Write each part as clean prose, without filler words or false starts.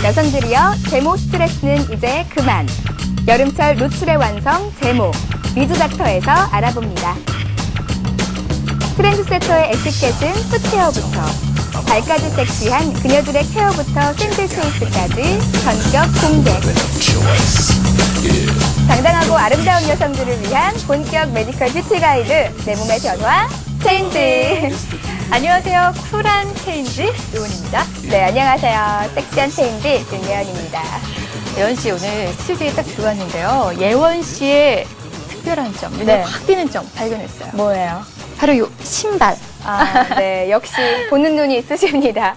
여성들이여, 제모 스트레스는 이제 그만. 여름철 노출의 완성 제모, 미주닥터에서 알아봅니다. 트렌드세터의 에티켓은 풋케어부터, 발까지 섹시한 그녀들의 케어부터 샌들 초이스까지 전격 공개. 당당하고 아름다운 여성들을 위한 본격 메디컬 뷰티 가이드, 내 몸의 변화, 체인지. 안녕하세요. 쿨한 체인지 요원입니다. 네, 안녕하세요. 섹시한 체인지 윤예원입니다. 예원 씨 오늘 스튜디오에 딱 들어왔는데요. 예원 씨의 특별한 점, 눈에 확 띄는 점 발견했어요. 뭐예요? 바로 요 신발. 네. 역시 보는 눈이 있으십니다.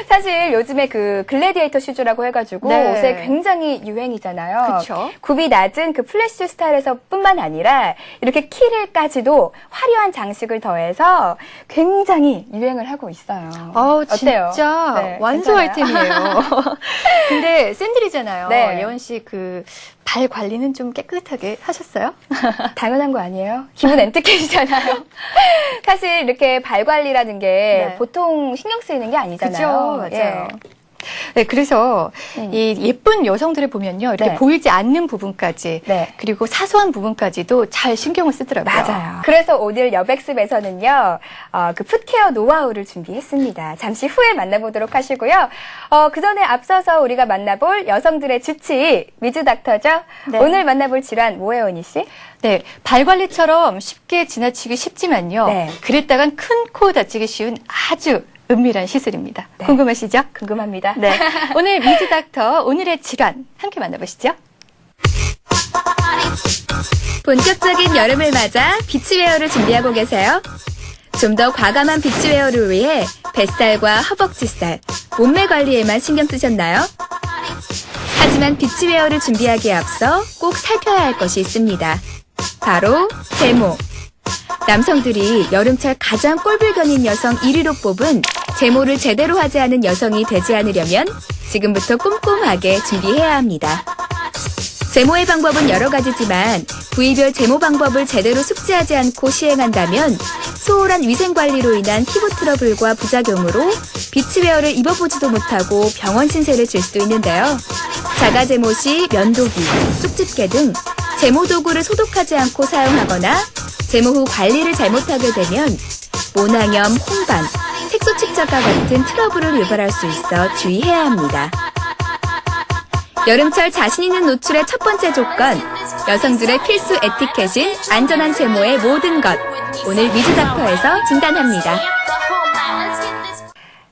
사실 요즘에 그 글래디에이터 슈즈라고 해가지고 네. 옷에 굉장히 유행이잖아요. 그쵸. 굽이 낮은 그 플래시 스타일에서 뿐만 아니라 이렇게 키를까지도 화려한 장식을 더해서 굉장히 유행을 하고 있어요. 어때요? 진짜 네, 완소 괜찮아요? 아이템이에요. 근데 샌들이잖아요. 네. 예원 씨 그 발 관리는 좀 깨끗하게 하셨어요? 당연한 거 아니에요? 기분 엔티켓이잖아요. 사실 이렇게 발 관리라는 게 네. 보통 신경 쓰이는 게 아니잖아요. 그죠, 맞아요. 네, 그래서 이 예쁜 여성들을 보면요, 이렇게 네. 보이지 않는 부분까지, 네. 그리고 사소한 부분까지도 잘 신경을 쓰더라고요. 맞아요. 그래서 오늘 여백습에서는요, 그 풋케어 노하우를 준비했습니다. 잠시 후에 만나보도록 하시고요. 그 전에 앞서서 우리가 만나볼 여성들의 주치, 미주닥터죠? 네. 오늘 만나볼 질환 뭐예요, 은희 씨? 네, 발 관리처럼 쉽게 지나치기 쉽지만요, 네. 그랬다간 큰 코 다치기 쉬운 아주 은밀한 시술입니다. 네. 궁금하시죠? 궁금합니다. 네, 오늘 미주닥터 오늘의 질환 함께 만나보시죠. 본격적인 여름을 맞아 비치웨어를 준비하고 계세요? 좀 더 과감한 비치웨어를 위해 뱃살과 허벅지살, 몸매 관리에만 신경 쓰셨나요? 하지만 비치웨어를 준비하기에 앞서 꼭 살펴야 할 것이 있습니다. 바로 제모. 남성들이 여름철 가장 꼴불견인 여성 1위로 뽑은 제모를 제대로 하지 않은 여성이 되지 않으려면 지금부터 꼼꼼하게 준비해야 합니다. 제모의 방법은 여러 가지지만 부위별 제모 방법을 제대로 숙지하지 않고 시행한다면 소홀한 위생관리로 인한 피부 트러블과 부작용으로 비치웨어를 입어보지도 못하고 병원 신세를 질 수도 있는데요. 자가 제모 시 면도기, 쑥집게 등 제모 도구를 소독하지 않고 사용하거나 제모 후 관리를 잘못하게 되면 모낭염, 홍반, 색소 침착과 같은 트러블을 유발할 수 있어 주의해야 합니다. 여름철 자신 있는 노출의 첫 번째 조건, 여성들의 필수 에티켓인 안전한 제모의 모든 것. 오늘 미주닥터에서 진단합니다.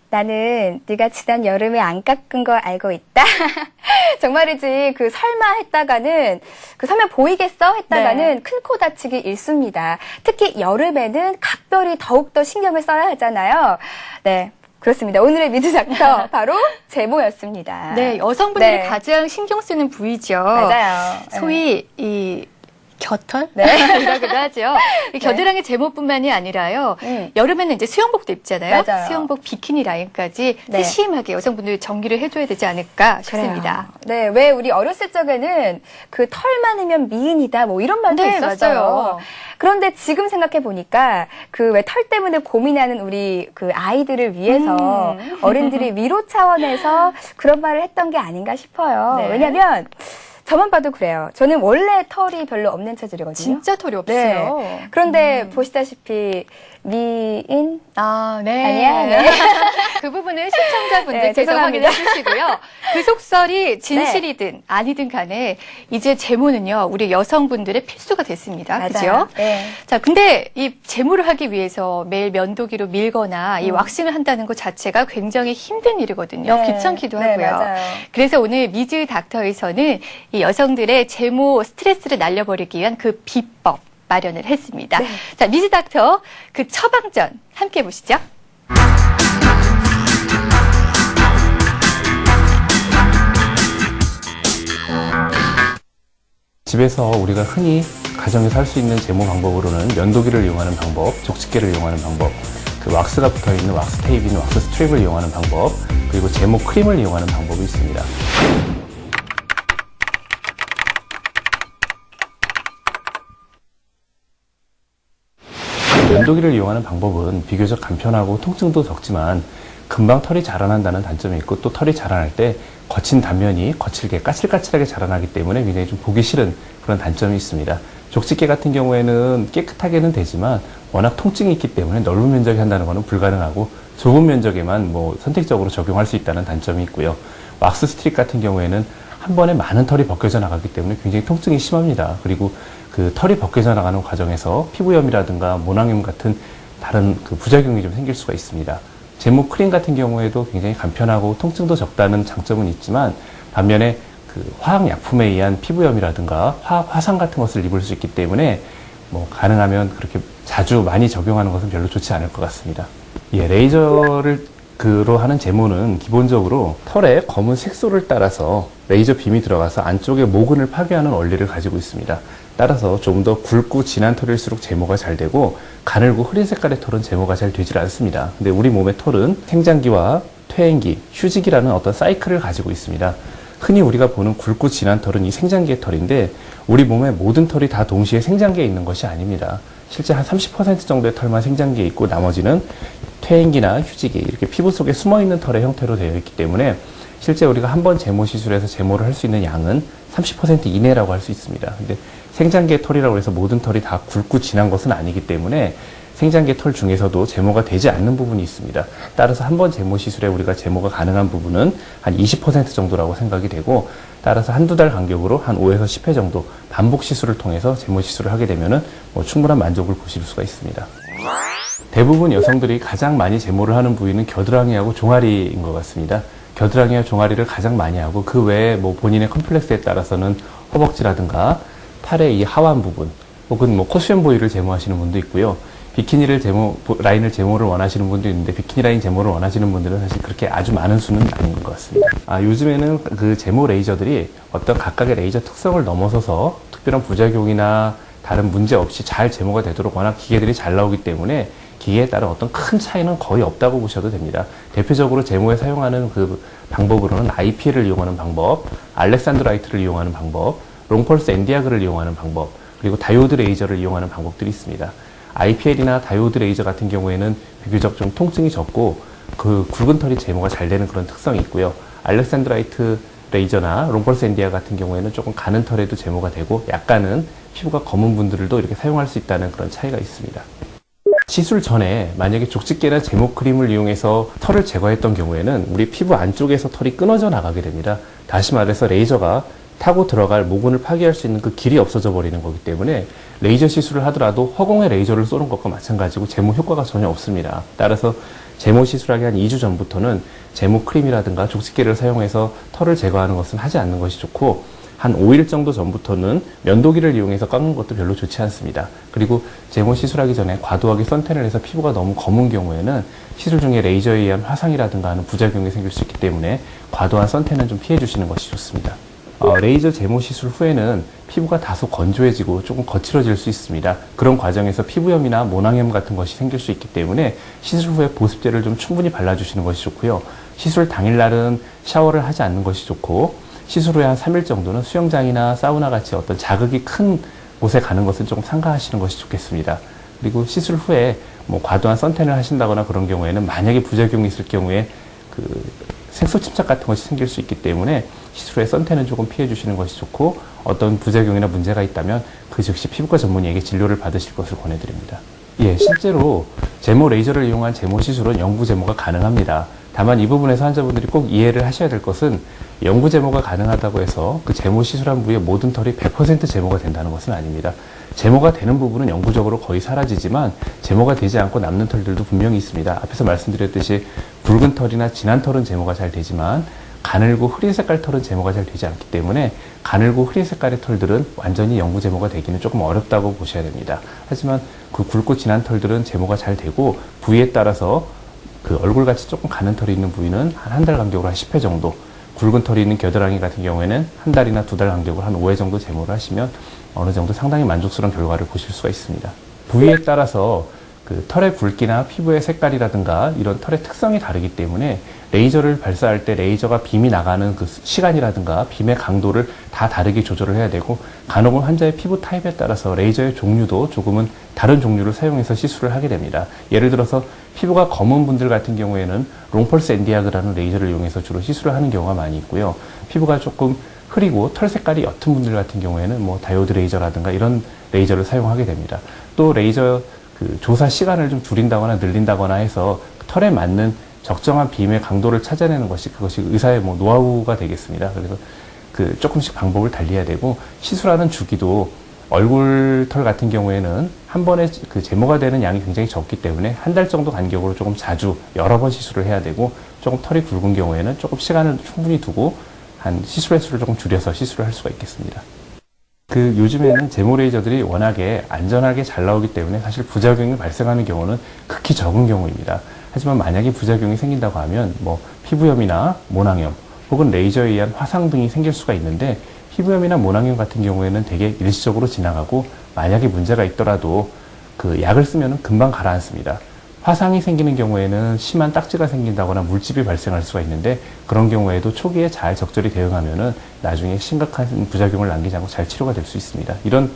나는 네가 지난 여름에 안 깎은 거 알고 있다. 정말이지 그 설마 했다가는 그 설마 보이겠어 했다가는 네. 큰 코 다치기 일쑤입니다. 특히 여름에는 각별히 더욱더 신경을 써야 하잖아요. 네. 그렇습니다. 오늘의 미주닥터 바로 제모였습니다. 네, 여성분들이 네. 가장 신경 쓰는 부위죠. 맞아요. 소위 이 겨털? 네. 이라고도 하죠. 이 겨드랑이 제모뿐만이 아니라요. 여름에는 이제 수영복도 입잖아요. 맞아요. 수영복 비키니 라인까지 네. 세심하게 여성분들이 정리를 해줘야 되지 않을까 싶습니다. 그래요. 네, 왜 우리 어렸을 적에는 그 털 많으면 미인이다 뭐 이런 말도 네, 있었어요. 맞아요. 그런데 지금 생각해 보니까 그 왜 털 때문에 고민하는 우리 그 아이들을 위해서 어른들이 위로 차원에서 그런 말을 했던 게 아닌가 싶어요. 네. 왜냐면 저만 봐도 그래요. 저는 원래 털이 별로 없는 체질이거든요. 진짜 털이 없어요. 네. 그런데 보시다시피 미인 아, 네. 아니야? 네. 그 부분은 시청자분들께서 네, 죄송합니다. 확인해 주시고요. 그 속설이 진실이든 아니든 간에 이제 제모는요, 우리 여성분들의 필수가 됐습니다. 맞아요. 그죠? 네. 자, 근데 이 제모를 하기 위해서 매일 면도기로 밀거나 이 왁싱을 한다는 것 자체가 굉장히 힘든 일이거든요. 네. 귀찮기도 네, 하고요. 맞아요. 그래서 오늘 미즈 닥터에서는 이 여성들의 제모 스트레스를 날려버리기 위한 그 비법 마련을 했습니다. 네. 자, 미즈 닥터 그 처방전 함께 보시죠. 집에서 우리가 흔히 가정에서 할 수 있는 제모 방법으로는 면도기를 이용하는 방법, 족집게를 이용하는 방법, 그 왁스가 붙어있는 왁스 테이프인 왁스 스트립을 이용하는 방법, 그리고 제모 크림을 이용하는 방법이 있습니다. 면도기를 이용하는 방법은 비교적 간편하고 통증도 적지만 금방 털이 자라난다는 단점이 있고, 또 털이 자라날 때 거친 단면이 거칠게 까칠까칠하게 자라나기 때문에 굉장히 좀 보기 싫은 그런 단점이 있습니다. 족집게 같은 경우에는 깨끗하게는 되지만 워낙 통증이 있기 때문에 넓은 면적에 한다는 것은 불가능하고, 좁은 면적에만 선택적으로 적용할 수 있다는 단점이 있고요. 왁스 스트릭 같은 경우에는 한 번에 많은 털이 벗겨져 나가기 때문에 굉장히 통증이 심합니다. 그리고 그 털이 벗겨져 나가는 과정에서 피부염이라든가 모낭염 같은 다른 그 부작용이 좀 생길 수가 있습니다. 제모 크림 같은 경우에도 굉장히 간편하고 통증도 적다는 장점은 있지만, 반면에 그 화학약품에 의한 피부염이라든가 화상 같은 것을 입을 수 있기 때문에 가능하면 그렇게 자주 많이 적용하는 것은 별로 좋지 않을 것 같습니다. 예, 레이저를 그로 하는 제모는 기본적으로 털의 검은 색소를 따라서 레이저 빔이 들어가서 안쪽에 모근을 파괴하는 원리를 가지고 있습니다. 따라서 좀 더 굵고 진한 털일수록 제모가 잘 되고, 가늘고 흐린 색깔의 털은 제모가 잘 되질 않습니다. 근데 우리 몸의 털은 생장기와 퇴행기, 휴지기라는 어떤 사이클을 가지고 있습니다. 흔히 우리가 보는 굵고 진한 털은 이 생장기의 털인데, 우리 몸의 모든 털이 다 동시에 생장기에 있는 것이 아닙니다. 실제 한 30% 정도의 털만 생장기에 있고, 나머지는 퇴행기나 휴지기, 이렇게 피부 속에 숨어있는 털의 형태로 되어 있기 때문에 실제 우리가 한 번 제모 시술에서 제모를 할 수 있는 양은 30% 이내라고 할 수 있습니다. 근데 생장기의 털이라고 해서 모든 털이 다 굵고 진한 것은 아니기 때문에 생장기의 털 중에서도 제모가 되지 않는 부분이 있습니다. 따라서 한 번 제모 시술에 우리가 제모가 가능한 부분은 한 20% 정도라고 생각이 되고, 따라서 한두 달 간격으로 한 5에서 10회 정도 반복 시술을 통해서 제모 시술을 하게 되면은 충분한 만족을 보실 수가 있습니다. 대부분 여성들이 가장 많이 제모를 하는 부위는 겨드랑이하고 종아리인 것 같습니다. 겨드랑이와 종아리를 가장 많이 하고, 그 외에 본인의 컴플렉스에 따라서는 허벅지라든가 팔의 이 하완 부분, 혹은 코수염 부위를 제모하시는 분도 있고요. 비키니를 라인을 제모를 원하시는 분도 있는데, 비키니 라인 제모를 원하시는 분들은 사실 그렇게 아주 많은 수는 아닌 것 같습니다. 요즘에는 그 제모 레이저들이 어떤 각각의 레이저 특성을 넘어서서 특별한 부작용이나 다른 문제 없이 잘 제모가 되도록 워낙 기계들이 잘 나오기 때문에 기계에 따른 어떤 큰 차이는 거의 없다고 보셔도 됩니다. 대표적으로 제모에 사용하는 그 방법으로는 IPL을 이용하는 방법, 알렉산드라이트를 이용하는 방법, 롱펄스 엔디아그를 이용하는 방법, 그리고 다이오드 레이저를 이용하는 방법들이 있습니다. IPL이나 다이오드 레이저 같은 경우에는 비교적 좀 통증이 적고, 그 굵은 털이 제모가 잘 되는 그런 특성이 있고요. 알렉산드라이트 레이저나 롱펄스 엔디아 같은 경우에는 조금 가는 털에도 제모가 되고, 약간은 피부가 검은 분들도 이렇게 사용할 수 있다는 그런 차이가 있습니다. 시술 전에 만약에 족집게나 제모 크림을 이용해서 털을 제거했던 경우에는 우리 피부 안쪽에서 털이 끊어져 나가게 됩니다. 다시 말해서 레이저가 타고 들어갈 모근을 파괴할 수 있는 그 길이 없어져 버리는 거기 때문에 레이저 시술을 하더라도 허공에 레이저를 쏘는 것과 마찬가지고 제모 효과가 전혀 없습니다. 따라서 제모 시술하기 한 2주 전부터는 제모 크림이라든가 족집게를 사용해서 털을 제거하는 것은 하지 않는 것이 좋고, 한 5일 정도 전부터는 면도기를 이용해서 깎는 것도 별로 좋지 않습니다. 그리고 제모 시술하기 전에 과도하게 선텐을 해서 피부가 너무 검은 경우에는 시술 중에 레이저에 의한 화상이라든가 하는 부작용이 생길 수 있기 때문에 과도한 선텐은 좀 피해 주시는 것이 좋습니다. 레이저 제모 시술 후에는 피부가 다소 건조해지고 조금 거칠어질 수 있습니다. 그런 과정에서 피부염이나 모낭염 같은 것이 생길 수 있기 때문에 시술 후에 보습제를 좀 충분히 발라주시는 것이 좋고요. 시술 당일날은 샤워를 하지 않는 것이 좋고, 시술 후에 한 3일 정도는 수영장이나 사우나 같이 어떤 자극이 큰 곳에 가는 것은 조금 삼가하시는 것이 좋겠습니다. 그리고 시술 후에 과도한 선텐을 하신다거나 그런 경우에는 만약에 부작용이 있을 경우에 그 색소 침착 같은 것이 생길 수 있기 때문에 시술 후에 선텐은 조금 피해 주시는 것이 좋고, 어떤 부작용이나 문제가 있다면 그 즉시 피부과 전문의에게 진료를 받으실 것을 권해드립니다. 예, 실제로 제모 레이저를 이용한 제모 시술은 영구 제모가 가능합니다. 다만 이 부분에서 환자분들이 꼭 이해를 하셔야 될 것은, 영구 제모가 가능하다고 해서 그 제모 시술한 부위의 모든 털이 100% 제모가 된다는 것은 아닙니다. 제모가 되는 부분은 영구적으로 거의 사라지지만 제모가 되지 않고 남는 털들도 분명히 있습니다. 앞에서 말씀드렸듯이 굵은 털이나 진한 털은 제모가 잘 되지만 가늘고 흐린 색깔 털은 제모가 잘 되지 않기 때문에 가늘고 흐린 색깔의 털들은 완전히 영구 제모가 되기는 조금 어렵다고 보셔야 됩니다. 하지만 그 굵고 진한 털들은 제모가 잘 되고, 부위에 따라서 그 얼굴같이 조금 가는 털이 있는 부위는 한 달 간격으로 한 10회 정도, 굵은 털이 있는 겨드랑이 같은 경우에는 한 달이나 2달 간격으로 한 5회 정도 제모를 하시면 어느 정도 상당히 만족스러운 결과를 보실 수가 있습니다. 부위에 따라서 그 털의 굵기나 피부의 색깔이라든가 이런 털의 특성이 다르기 때문에 레이저를 발사할 때 레이저가 빔이 나가는 그 시간이라든가 빔의 강도를 다 다르게 조절을 해야 되고, 간혹은 환자의 피부 타입에 따라서 레이저의 종류도 조금은 다른 종류를 사용해서 시술을 하게 됩니다. 예를 들어서 피부가 검은 분들 같은 경우에는 롱펄스 엔디아그라는 레이저를 이용해서 주로 시술을 하는 경우가 많이 있고요. 피부가 조금 흐리고 털 색깔이 옅은 분들 같은 경우에는 뭐 다이오드 레이저라든가 이런 레이저를 사용하게 됩니다. 또 레이저 그 조사 시간을 좀 줄인다거나 늘린다거나 해서 털에 맞는 적정한 비임의 강도를 찾아내는 것이 그것이 의사의 뭐 노하우가 되겠습니다. 그래서 그 조금씩 방법을 달리해야 되고 시술하는 주기도 얼굴 털 같은 경우에는 한 번에 그 제모가 되는 양이 굉장히 적기 때문에 한 달 정도 간격으로 조금 자주 여러 번 시술을 해야 되고 조금 털이 굵은 경우에는 조금 시간을 충분히 두고 한 시술 횟수를 조금 줄여서 시술을 할 수가 있겠습니다. 그 요즘에는 제모 레이저들이 워낙에 안전하게 잘 나오기 때문에 사실 부작용이 발생하는 경우는 극히 적은 경우입니다. 하지만 만약에 부작용이 생긴다고 하면 뭐 피부염이나 모낭염 혹은 레이저에 의한 화상 등이 생길 수가 있는데 피부염이나 모낭염 같은 경우에는 되게 일시적으로 지나가고 만약에 문제가 있더라도 그 약을 쓰면 금방 가라앉습니다. 화상이 생기는 경우에는 심한 딱지가 생긴다거나 물집이 발생할 수가 있는데 그런 경우에도 초기에 잘 적절히 대응하면은 나중에 심각한 부작용을 남기지 않고 잘 치료가 될 수 있습니다. 이런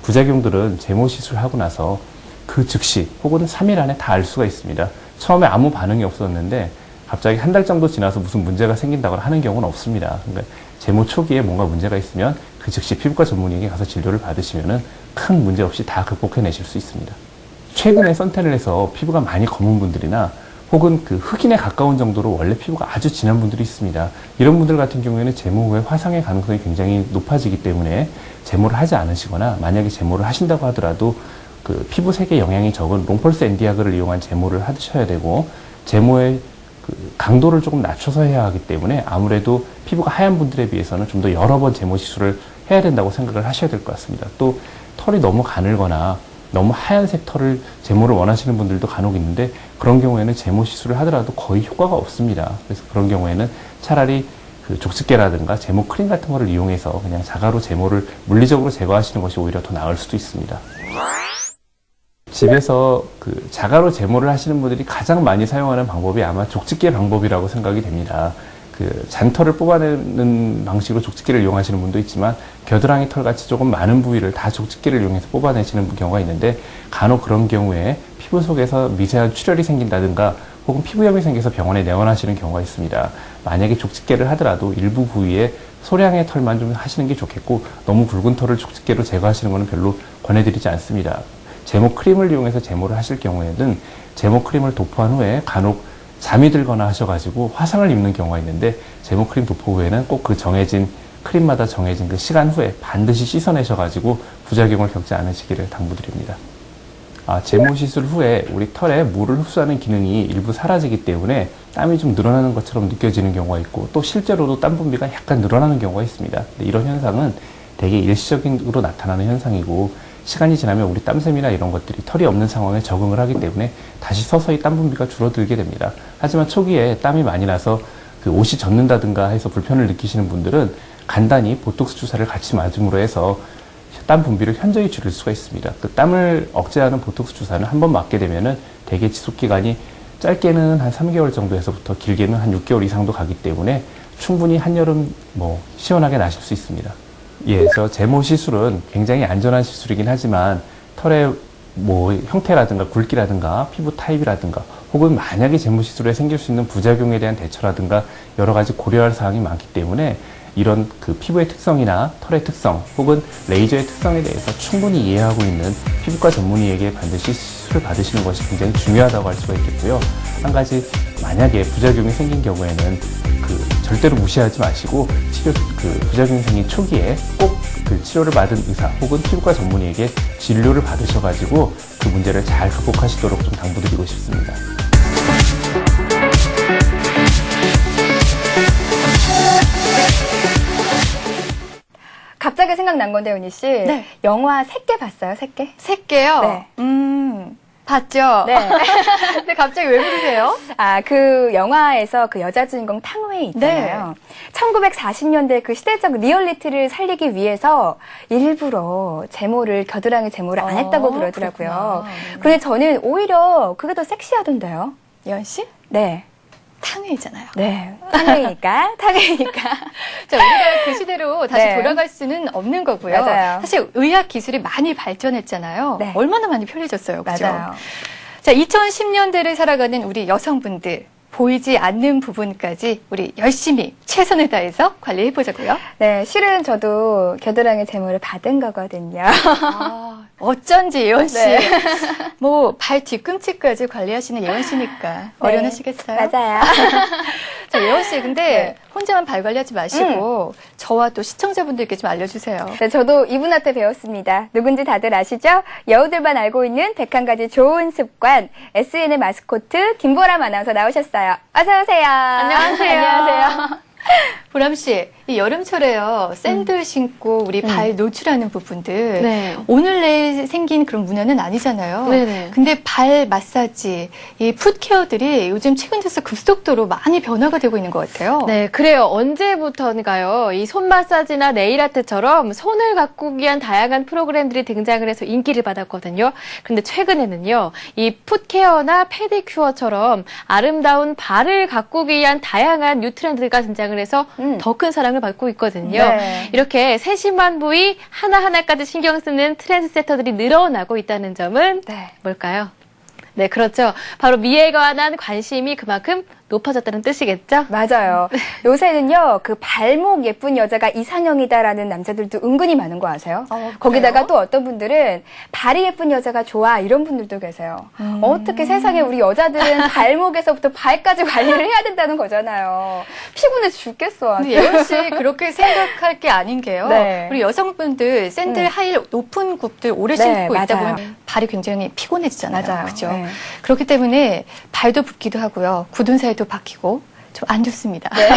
부작용들은 제모 시술하고 나서 그 즉시 혹은 3일 안에 다 알 수가 있습니다. 처음에 아무 반응이 없었는데 갑자기 한 달 정도 지나서 무슨 문제가 생긴다거나 하는 경우는 없습니다. 그러니까 제모 초기에 뭔가 문제가 있으면 그 즉시 피부과 전문의에게 가서 진료를 받으시면은 큰 문제 없이 다 극복해내실 수 있습니다. 최근에 선탠을해서 피부가 많이 검은 분들이나 혹은 그 흑인에 가까운 정도로 원래 피부가 아주 진한 분들이 있습니다. 이런 분들 같은 경우에는 제모 후에 화상의 가능성이 굉장히 높아지기 때문에 제모를 하지 않으시거나 만약에 제모를 하신다고 하더라도 그 피부 색에 영향이 적은 롱펄스 엔디아그를 이용한 제모를 하셔야 되고 제모의 그 강도를 조금 낮춰서 해야 하기 때문에 아무래도 피부가 하얀 분들에 비해서는 좀 더 여러 번 제모 시술을 해야 된다고 생각을 하셔야 될 것 같습니다. 또 털이 너무 가늘거나 너무 하얀색 털을 제모를 원하시는 분들도 간혹 있는데 그런 경우에는 제모 시술을 하더라도 거의 효과가 없습니다. 그래서 그런 경우에는 차라리 그 족집게라든가 제모 크림 같은 거를 이용해서 그냥 자가로 제모를 물리적으로 제거하시는 것이 오히려 더 나을 수도 있습니다. 집에서 그 자가로 제모를 하시는 분들이 가장 많이 사용하는 방법이 아마 족집게 방법이라고 생각이 됩니다. 그 잔털을 뽑아내는 방식으로 족집게를 이용하시는 분도 있지만 겨드랑이 털 같이 조금 많은 부위를 다 족집게를 이용해서 뽑아내시는 경우가 있는데 간혹 그런 경우에 피부 속에서 미세한 출혈이 생긴다든가 혹은 피부염이 생겨서 병원에 내원하시는 경우가 있습니다. 만약에 족집게를 하더라도 일부 부위에 소량의 털만 좀 하시는 게 좋겠고 너무 굵은 털을 족집게로 제거하시는 것은 별로 권해드리지 않습니다. 제모 크림을 이용해서 제모를 하실 경우에는 제모 크림을 도포한 후에 간혹 잠이 들거나 하셔가지고 화상을 입는 경우가 있는데 제모 크림 도포 후에는 꼭 그 정해진 크림마다 정해진 그 시간 후에 반드시 씻어내셔가지고 부작용을 겪지 않으시기를 당부드립니다. 제모 시술 후에 우리 털에 물을 흡수하는 기능이 일부 사라지기 때문에 땀이 좀 늘어나는 것처럼 느껴지는 경우가 있고 또 실제로도 땀 분비가 약간 늘어나는 경우가 있습니다. 이런 현상은 되게 일시적으로 나타나는 현상이고 시간이 지나면 우리 땀샘이나 이런 것들이 털이 없는 상황에 적응을 하기 때문에 다시 서서히 땀 분비가 줄어들게 됩니다. 하지만 초기에 땀이 많이 나서 그 옷이 젖는다든가 해서 불편을 느끼시는 분들은 간단히 보톡스 주사를 같이 맞음으로 해서 땀 분비를 현저히 줄일 수가 있습니다. 그 땀을 억제하는 보톡스 주사는 한 번 맞게 되면은 대개 지속 기간이 짧게는 한 3개월 정도에서부터 길게는 한 6개월 이상도 가기 때문에 충분히 한여름 뭐 시원하게 나실 수 있습니다. 그래서 제모 시술은 굉장히 안전한 시술이긴 하지만 털의 뭐 형태라든가 굵기라든가 피부 타입이라든가 혹은 만약에 제모 시술에 생길 수 있는 부작용에 대한 대처라든가 여러 가지 고려할 사항이 많기 때문에 이런 그 피부의 특성이나 털의 특성 혹은 레이저의 특성에 대해서 충분히 이해하고 있는 피부과 전문의에게 반드시 시술을 받으시는 것이 굉장히 중요하다고 할 수가 있겠고요. 한 가지 만약에 부작용이 생긴 경우에는 절대로 무시하지 마시고 부작용이 생긴 초기에 꼭 그 치료를 받은 의사 혹은 피부과 전문의에게 진료를 받으셔가지고 그 문제를 잘 극복하시도록 좀 당부드리고 싶습니다. 갑자기 생각난 건데, 은희 씨. 네. 영화 새끼 봤어요, 새끼? 새끼요? 네. 봤죠? 네. 근데 갑자기 왜 그러세요? 그 영화에서 그 여자 주인공 탕웨이 있잖아요. 1940년대 그 시대적 리얼리티를 살리기 위해서 일부러 겨드랑이 제모를 안 했다고 그러더라고요. 근데 저는 오히려 그게 더 섹시하던데요. 예원 씨? 네. 탕웨이잖아요. 네. 탕웨이니까. 자, 우리가 그 시대로 다시 네. 돌아갈 수는 없는 거고요. 맞아요. 사실 의학 기술이 많이 발전했잖아요. 네. 얼마나 많이 편해졌어요. 그죠? 맞아요. 자, 2010년대를 살아가는 우리 여성분들. 보이지 않는 부분까지 우리 열심히 최선을 다해서 관리해 보자고요. 네, 실은 저도 겨드랑이 제모를 받은 거거든요. 아, 어쩐지 예원 씨. 네. 뭐 발 뒤꿈치까지 관리하시는 예원 씨니까 어련하시겠어요? 맞아요. 자, 예원 씨, 근데 네. 혼자만 발 관리하지 마시고 저와 또 시청자분들께 좀 알려주세요. 네, 저도 이분한테 배웠습니다. 누군지 다들 아시죠? 여우들만 알고 있는 101가지 좋은 습관, SN의 마스코트 김보람 아나운서 나오셨어요. 어서 오세요. 안녕하세요. 안녕하세요. 보람 씨, 이 여름철에요. 샌들 신고 우리 발 노출하는 부분들. 네. 오늘 내일 생긴 그런 문화는 아니잖아요. 네네. 근데 발 마사지, 이 풋케어들이 요즘 최근 들어서 급속도로 많이 변화가 되고 있는 것 같아요. 네, 그래요. 언제부턴가요? 이 손 마사지나 네일 아트처럼 손을 가꾸기 위한 다양한 프로그램들이 등장을 해서 인기를 받았거든요. 그런데 최근에는요, 이 풋케어나 페디큐어처럼 아름다운 발을 가꾸기 위한 다양한 뉴 트렌드가 등장을 해서 더 큰 사랑을 받고 있거든요. 네. 이렇게 세심한 부위 하나하나까지 신경 쓰는 트렌드세터들이 늘어나고 있다는 점은 네. 뭘까요? 네, 그렇죠. 바로 미에 관한 관심이 그만큼 높아졌다는 뜻이겠죠? 맞아요. 요새는요, 그 발목 예쁜 여자가 이상형이다라는 남자들도 은근히 많은 거 아세요? 거기다가 또 어떤 분들은 발이 예쁜 여자가 좋아 이런 분들도 계세요. 어떻게 세상에 우리 여자들은 발목에서부터 발까지 관리를 해야 된다는 거잖아요. 피곤해 죽겠어. 아주. 근데 예원 씨 그렇게 생각할 게 아닌 게요. 네. 우리 여성분들 샌들 하일 높은 굽들 오래 네, 신고 있다 맞아요. 보면 발이 굉장히 피곤해지잖아요. 맞아요. 그죠? 네. 그렇기 때문에 발도 붓기도 하고요. 굳은 살도 박히고 좀 안 좋습니다. 네.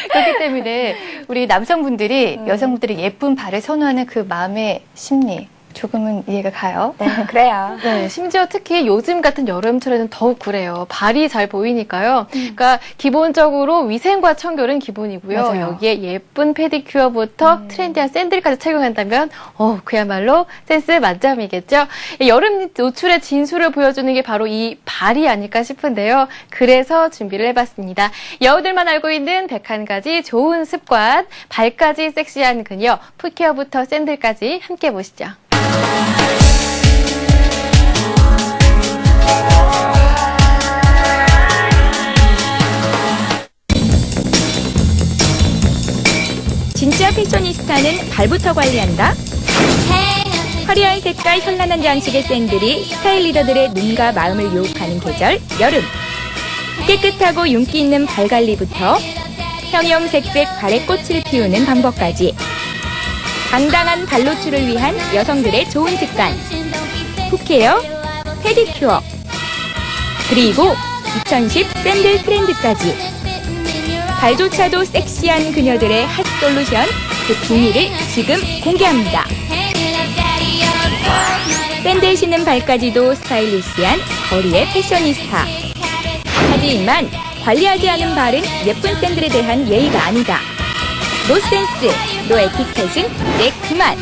그렇기 때문에 우리 남성분들이 여성분들이 예쁜 발을 선호하는 그 마음의 심리 조금은 이해가 가요. 네, 그래요. 네, 심지어 특히 요즘 같은 여름철에는 더욱 그래요. 발이 잘 보이니까요. 그러니까 기본적으로 위생과 청결은 기본이고요. 맞아요. 여기에 예쁜 페디큐어부터 트렌디한 샌들까지 착용한다면 그야말로 센스 만점이겠죠. 여름 노출의 진수를 보여주는 게 바로 이 발이 아닐까 싶은데요. 그래서 준비를 해봤습니다. 여우들만 알고 있는 101가지 좋은 습관, 발까지 섹시한 그녀, 풋케어부터 샌들까지 함께 보시죠. 진짜 패셔니스타는 발부터 관리한다? 화려한 색깔 현란한 장식의 샌들이 스타일 리더들의 눈과 마음을 유혹하는 계절, 여름. 깨끗하고 윤기 있는 발 관리부터 형형색색 발에 꽃을 피우는 방법까지. 당당한 발 노출을 위한 여성들의 좋은 습관. 풋케어, 페디큐어. 그리고 2010 샌들 트렌드까지. 발조차도 섹시한 그녀들의 핫 솔루션, 그 비밀을 지금 공개합니다. 샌들 신는 발까지도 스타일리시한 거리의 패셔니스타. 하지만 관리하지 않은 발은 예쁜 샌들에 대한 예의가 아니다. 노 센스, 노 에티켓은 이제 그만.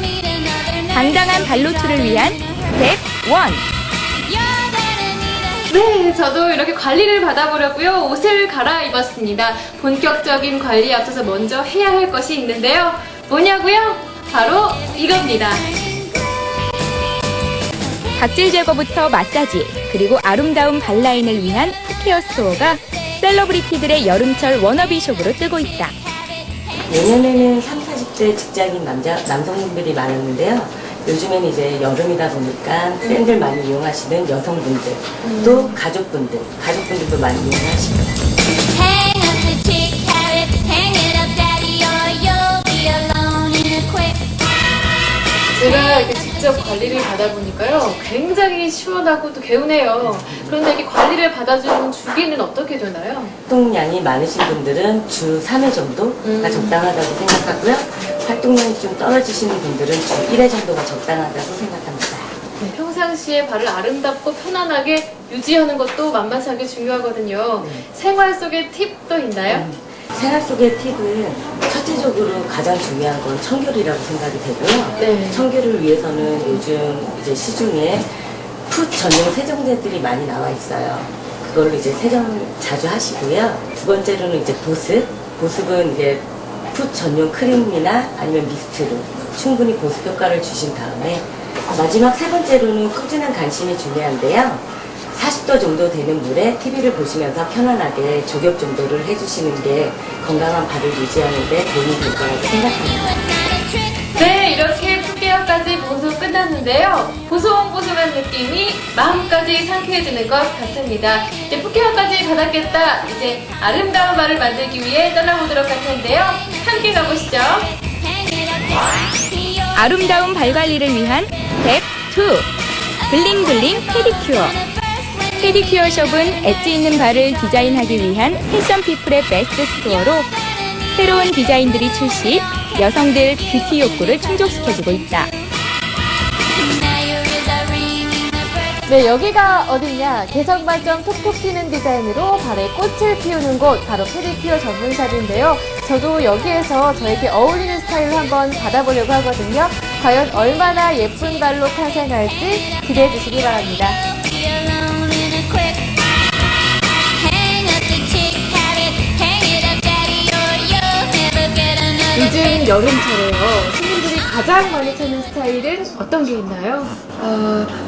당당한 발 노출을 위한 스텝 1. 네, 저도 이렇게 관리를 받아보려고요. 옷을 갈아입었습니다. 본격적인 관리에 앞서서 먼저 해야 할 것이 있는데요. 뭐냐고요? 바로 이겁니다. 각질 제거부터 마사지, 그리고 아름다운 발 라인을 위한 풋케어 스토어가 셀러브리티들의 여름철 워너비숍으로 뜨고 있다. 예년에는 30, 40대 직장인 남성분들이 많았는데요. 요즘엔 이제 여름이다 보니까 샌들 많이 이용하시는 여성분들, 또 가족분들도 많이 이용하시고. Hang up the chick, have it, hang it up, daddy, or you'll be alone in a quick. 제가 이렇게 직접 관리를 받아보니까요. 굉장히 시원하고 또 개운해요. 그런데 이렇게 관리를 받아주는 주기는 어떻게 되나요? 활동량이 많으신 분들은 주 3회 정도가 적당하다고 생각하고요. 활동량이 좀 떨어지시는 분들은 주 1회 정도가 적당하다고 생각합니다. 네, 평상시에 발을 아름답고 편안하게 유지하는 것도 만만치 중요하거든요. 생활 속에 팁도 있나요? 생활 속의 팁은 첫째적으로 가장 중요한 건 청결이라고 생각이 되고요. 네. 청결을 위해서는 요즘 이제 시중에 풋 전용 세정제들이 많이 나와 있어요. 그걸로 이제 세정을 자주 하시고요. 두 번째로는 이제 보습은 이제 풋 전용 크림이나 아니면 미스트로 충분히 보습 효과를 주신 다음에 마지막 세 번째로는 꾸준한 관심이 중요한데요. 40도 정도 되는 물에 TV를 보시면서 편안하게 조격 정도를 해주시는 게 건강한 발을 유지하는 데 도움이 될 거라고 생각합니다. 네, 이렇게 풋케어까지 모두 끝났는데요. 보송보송한 느낌이 마음까지 상쾌해지는 것 같습니다. 이제 풋케어까지 받았겠다. 이제 아름다운 발을 만들기 위해 떠나보도록 할 텐데요. 함께 가보시죠. 아름다운 발 관리를 위한 스텝 2. 블링블링 페디큐어. 페디큐어 숍은 엣지 있는 발을 디자인하기 위한 패션 피플의 베스트 스토어로 새로운 디자인들이 출시, 여성들 뷰티 욕구를 충족시켜주고 있다. 네, 여기가 어디냐? 개성 만점 톡톡 튀는 디자인으로 발에 꽃을 피우는 곳, 바로 페디큐어 전문샵인데요. 저도 여기에서 저에게 어울리는 스타일을 한번 받아보려고 하거든요. 과연 얼마나 예쁜 발로 탄생할지 기대해 주시기 바랍니다. 요즘 여름철에요. 손님들이 가장 많이 찾는 스타일은 어떤 게 있나요?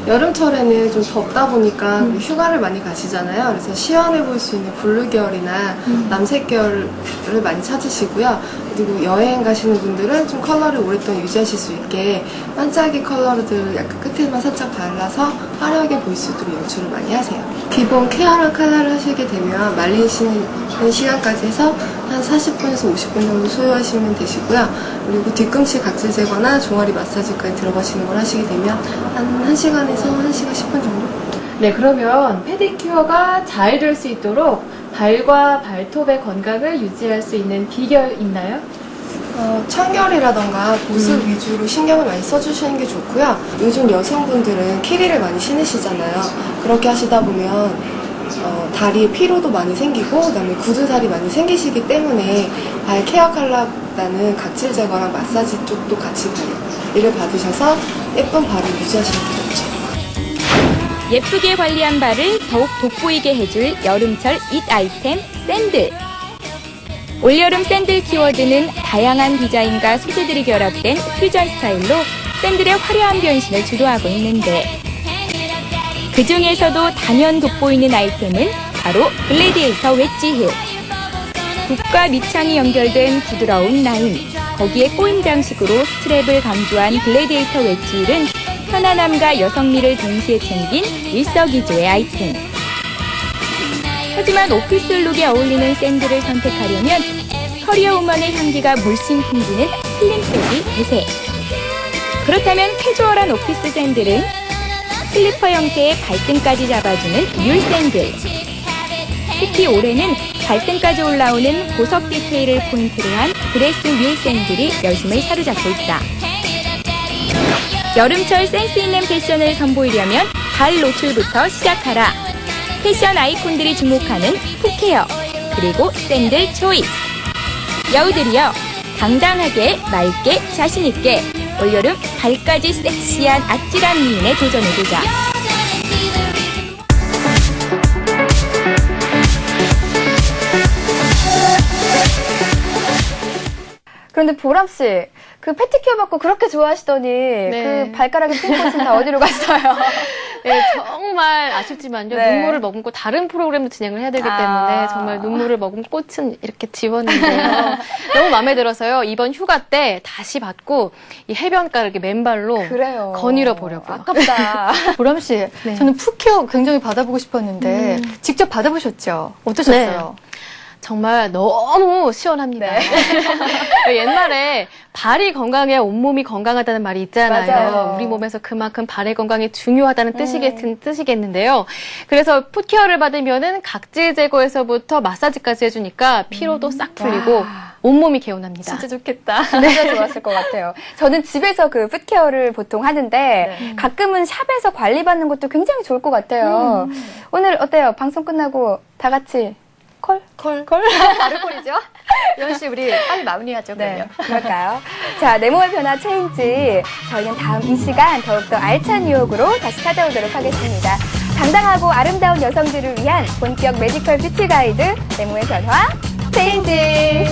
여름철에는 좀 덥다 보니까 휴가를 많이 가시잖아요. 그래서 시원해 보일 수 있는 블루 계열이나 남색 계열을 많이 찾으시고요. 그리고 여행 가시는 분들은 좀 컬러를 오랫동안 유지하실 수 있게 반짝이 컬러들 약간 끝에만 살짝 발라서 화려하게 보일 수 있도록 연출을 많이 하세요. 기본 케어랑 컬러를 하시게 되면 말리시는 시간까지 해서 한 40분에서 50분 정도 소요하시면 되시고요. 그리고 뒤꿈치 각질 제거나 종아리 마사지까지 들어가시는 걸 하시게 되면 한 1시간에서 1시간 10분 정도? 네, 그러면 페디큐어가 잘 될 수 있도록 발과 발톱의 건강을 유지할 수 있는 비결 있나요? 청결이라던가 보습 위주로 신경을 많이 써주시는 게 좋고요. 요즘 여성분들은 키리를 많이 신으시잖아요. 그렇게 하시다 보면 다리에 피로도 많이 생기고 그다음에 굳은살이 많이 생기시기 때문에 발 케어 컬러보다는 각질 제거랑 마사지 쪽도 같이 관리를 받으셔서 예쁜 발을 유지하시는 게 좋죠. 예쁘게 관리한 발을 더욱 돋보이게 해줄 여름철 잇 아이템 샌들. 올여름 샌들 키워드는 다양한 디자인과 소재들이 결합된 퓨전 스타일로 샌들의 화려한 변신을 주도하고 있는데 그 중에서도 단연 돋보이는 아이템은 바로 글래디에이터 웨지 힐. 붓과 밑창이 연결된 부드러운 라인, 거기에 꼬임 장식으로 스트랩을 강조한 글래디에이터 웨지 힐은 편안함과 여성미를 동시에 챙긴 일석이조의 아이템. 하지만 오피스 룩에 어울리는 샌들을 선택하려면 커리어 우먼의 향기가 물씬 풍기는 슬림백이 대세. 그렇다면 캐주얼한 오피스 샌들은 슬리퍼 형태의 발등까지 잡아주는 뮬 샌들. 특히 올해는 발등까지 올라오는 보석 디테일을 포인트로 한 드레스 뮬 샌들이 여심을 사로잡고 있다. 여름철 센스 있는 패션을 선보이려면 발 노출부터 시작하라. 패션 아이콘들이 주목하는 풋케어, 그리고 샌들 초이스. 여우들이여, 당당하게, 맑게, 자신있게 올여름 발까지 섹시한 아찔한 미인에 도전해보자. 그런데 보람 씨, 그 페티큐어 받고 그렇게 좋아하시더니 그 발가락에 핀 곳은 다 어디로 갔어요? 네, 정말 아쉽지만요. 네. 눈물을 머금고 다른 프로그램도 진행을 해야 되기 때문에 정말 눈물을 머금고 꽃은 이렇게 지웠는데요. 너무 마음에 들어서요. 이번 휴가 때 다시 받고 이 해변가를 이렇게 맨발로 그래요. 거닐어 보려고요. 아깝다. 보람 씨, 네. 저는 풋케어 굉장히 받아보고 싶었는데 직접 받아보셨죠? 어떠셨어요? 정말 너무 시원합니다. 옛날에 발이 건강해야 온몸이 건강하다는 말이 있잖아요. 맞아요. 우리 몸에서 그만큼 발의 건강이 중요하다는 뜻이겠는데요. 그래서 풋케어를 받으면은 각질 제거에서부터 마사지까지 해주니까 피로도 싹 풀리고 온몸이 개운합니다. 진짜 좋겠다. 진짜 좋았을 것 같아요. 저는 집에서 그 풋케어를 보통 하는데 가끔은 샵에서 관리받는 것도 굉장히 좋을 것 같아요. 오늘 어때요? 방송 끝나고 다 같이 콜? 바로 콜이죠? 연 씨, 우리 빨리 마무리하죠, 그럼요. 네, 그럴까요? 자, 내 몸의 변화 체인지. 저희는 다음 이 시간 더욱더 알찬 유혹으로 다시 찾아오도록 하겠습니다. 당당하고 아름다운 여성들을 위한 본격 메디컬 뷰티 가이드, 내 몸의 변화 체인지.